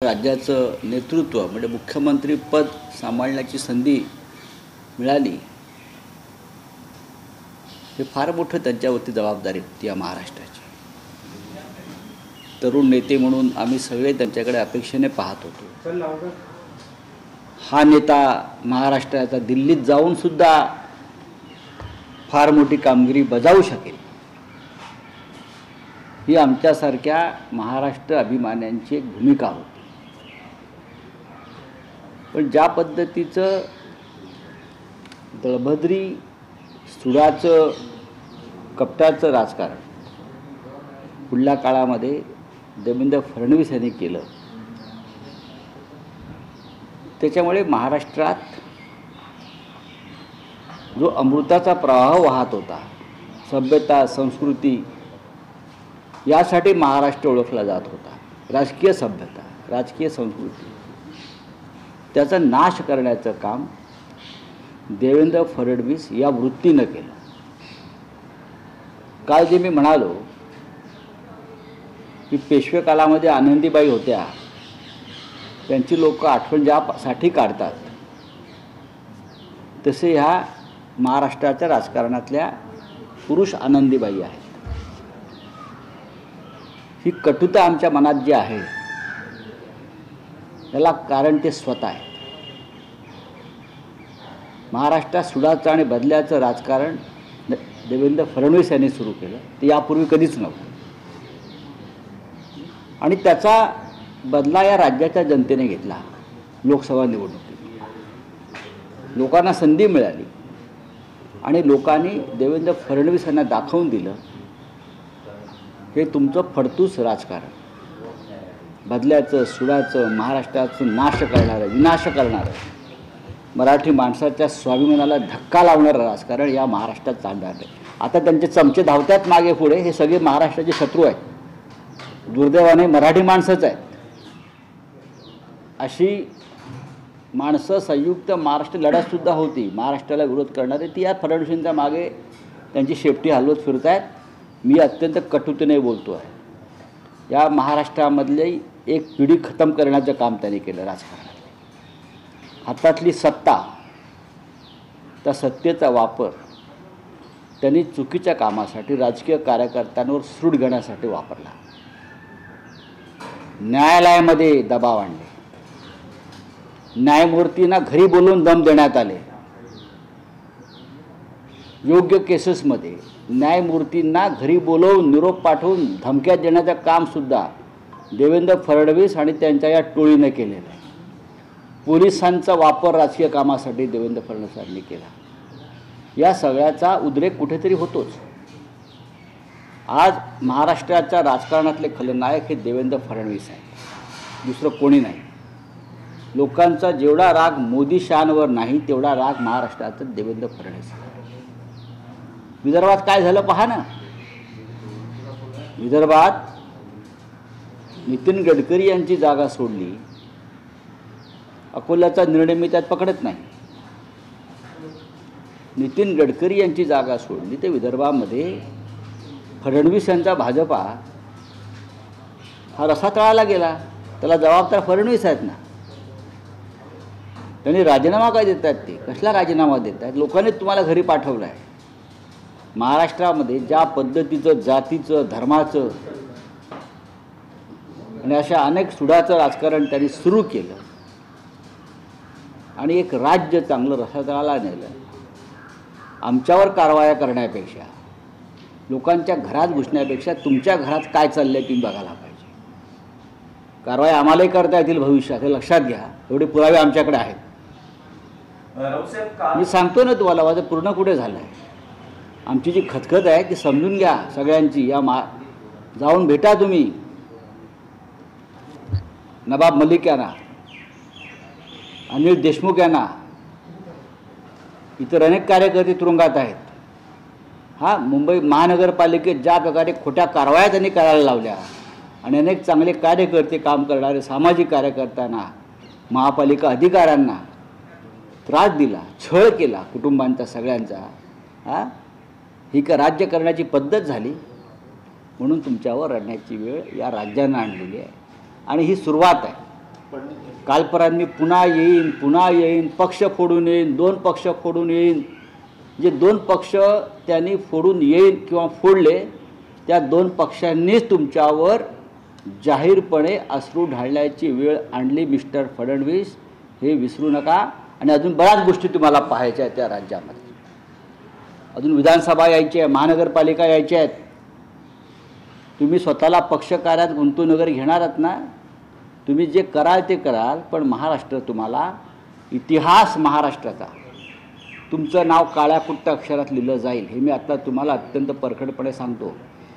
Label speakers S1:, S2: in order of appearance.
S1: राज्याचं नेतृत्व म्हणजे मुख्यमंत्री पद सांभाळण्याची संधी मिळाली, हे फार मोठं त्यांच्यावरती जबाबदारी होती या महाराष्ट्राची. तरुण नेते म्हणून आम्ही सगळे त्यांच्याकडे अपेक्षेने पाहत होतो. हा नेता महाराष्ट्राचा दिल्लीत जाऊन सुद्धा फार मोठी कामगिरी बजावू शकेल, ही आमच्यासारख्या महाराष्ट्र अभिमान्यांची एक भूमिका होती. पण ज्या पद्धतीचं दळभद्री सुडाचं कपटाचं राजकारण पुढल्या काळामध्ये देवेंद्र फडणवीस यांनी केलं, त्याच्यामुळे महाराष्ट्रात जो अमृताचा प्रवाह वाहत होता, सभ्यता संस्कृती, यासाठी महाराष्ट्र ओळखला जात होता, राजकीय सभ्यता राजकीय संस्कृती, त्याचा नाश करण्याचं काम देवेंद्र फडणवीस या वृत्तीनं केलं. काल जे मी म्हणालो की पेशवे काळामध्ये आनंदीबाई होत्या, त्यांची लोक आठवण ज्यासाठी काढतात, तसे ह्या महाराष्ट्राच्या राजकारणातल्या पुरुष आनंदीबाई आहेत. ही कटुता आमच्या मनात जी आहे याला कारण ते स्वतः आहेत. महाराष्ट्रात सुडाचं आणि बदल्याचं राजकारण देवेंद्र फडणवीस यांनी सुरू केलं, ते यापूर्वी कधीच नव्हतं. आणि त्याचा बदला या राज्याच्या जनतेने घेतला. लोकसभा निवडणुकीत लोकांना संधी मिळाली आणि लोकांनी देवेंद्र फडणवीस यांना दाखवून दिलं, हे तुमचं फडतूस राजकारण, बदल्याचं सुडाचं महाराष्ट्राचं नाश करणारं, विनाश करणारं, मराठी माणसाच्या स्वाभिमानाला धक्का लावणारं राजकारण या महाराष्ट्रात चालणार नाही. आता त्यांचे चमचे धावतात मागे पुढे, हे सगळे महाराष्ट्राचे शत्रू आहेत. दुर्दैवाने मराठी माणसंच आहेत. अशी माणसं संयुक्त महाराष्ट्र लढतसुद्धा होती महाराष्ट्राला विरोध करणारे, ती या फडणवीसांच्या मागे त्यांची शेपटी हलवत फिरत आहेत. मी अत्यंत कटुतेने बोलतो आहे. या महाराष्ट्रामधली एक पिढी खतम करण्याचं काम त्यांनी केलं. राजकारणात हातातली सत्ता, त्या सत्तेचा वापर त्यांनी चुकीच्या कामासाठी, राजकीय कार्यकर्त्यांवर सूड घेण्यासाठी वापरला. न्यायालयामध्ये दबाव आणले, न्यायमूर्तींना घरी बोलवून दम देण्यात आले. योग्य केसेसमध्ये न्यायमूर्तींना घरी बोलवून निरोप पाठवून धमक्या देण्याचं कामसुद्धा देवेंद्र फडणवीस आणि त्यांच्या या टोळीने केलेलं आहे. पोलिसांचा वापर राजकीय कामासाठी देवेंद्र फडणवीसांनी केला. या सगळ्याचा उद्रेक कुठेतरी होतोच. आज महाराष्ट्राच्या राजकारणातले खलनायक हे देवेंद्र फडणवीस आहे, दुसरं कोणी नाही. लोकांचा जेवढा राग मोदी शहांवर नाही, तेवढा राग महाराष्ट्राचा देवेंद्र फडणवीस. विदर्भात काय झालं पहा ना. विदर्भात नितीन गडकरी यांची जागा सोडली. अकोल्याचा निर्णय मी त्यात पकडत नाही. नितीन गडकरी यांची जागा सोडली, ते विदर्भामध्ये फडणवीस यांचा भाजपा हा रसा तळाला गेला. त्याला जबाबदार फडणवीस आहेत ना. त्यांनी राजीनामा काय देत आहेत? ते कसला राजीनामा देत आहेत? लोकांनी तुम्हाला घरी पाठवलं आहे. महाराष्ट्रामध्ये ज्या पद्धतीचं जातीचं, धर्माचं आणि अशा अनेक सुडाचं राजकारण त्यांनी सुरू केलं आणि एक राज्य चांगलं रसातळाला नेलं. आमच्यावर कारवाया करण्यापेक्षा, लोकांच्या घरात घुसण्यापेक्षा तुमच्या घरात काय चाललंय तुम्ही बघायला पाहिजे. कारवाया आम्हालाही करता येतील भविष्यात, हे लक्षात घ्या. एवढे पुरावे आमच्याकडे आहेत. मी सांगतो ना तुम्हाला, माझं पूर्ण कुठे झालं आहे. आमची जी खतखत आहे ती समजून घ्या सगळ्यांची. जाऊन भेटा तुम्ही नवाब मलिक यांना, अनिल देशमुख यांना, इतर अनेक कार्यकर्ते तुरुंगात आहेत. मुंबई महानगरपालिकेत ज्या प्रकारे खोट्या कारवाया त्यांनी करायला लावल्या आणि अनेक चांगले कार्यकर्ते, काम करणारे सामाजिक कार्यकर्त्यांना, महापालिका अधिकाऱ्यांना त्रास दिला, छळ केला कुटुंबांचा सगळ्यांचा, ही का राज्य करण्याची पद्धत झाली. म्हणून तुमच्यावर रडण्याची वेळ या राज्यानं आणलेली आहे. आणि ही सुरुवात आहे. कालपर्यंत मी पुन्हा येईन, पक्ष फोडून येईन, 2 पक्ष फोडून येईन. जे 2 पक्ष त्यांनी फोडून येईल किंवा फोडले, त्या 2 पक्षांनीच तुमच्यावर जाहीरपणे अश्रू ढाळण्याची वेळ आणली मिस्टर फडणवीस, हे विसरू नका. आणि अजून बऱ्याच गोष्टी तुम्हाला पाहायच्या आहेत त्या राज्यामध्ये. अजून विधानसभा यायची आहे, महानगरपालिका यायच्या आहेत. तुम्ही स्वतःला पक्षकार्यात गुंतवून वगैरे घेणार आहात ना, तुम्ही जे कराल ते कराल, पण महाराष्ट्र तुम्हाला, इतिहास महाराष्ट्राचा तुमचं नाव काळ्या कुट्ट अक्षरात लिहिलं जाईल, हे मी आता तुम्हाला अत्यंत परखडपणे सांगतो.